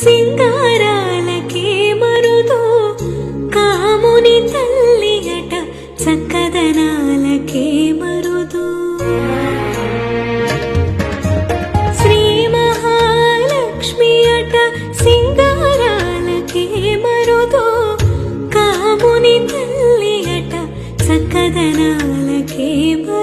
సింగారాలకే మరుదో కాముని తల్లి అట చక్కదనాలకే మరుదో శ్రీ మహాలక్ష్మి అట సింగారాలకే మరుదో కాముని తల్లి అట చక్కదనాలకే మరుదో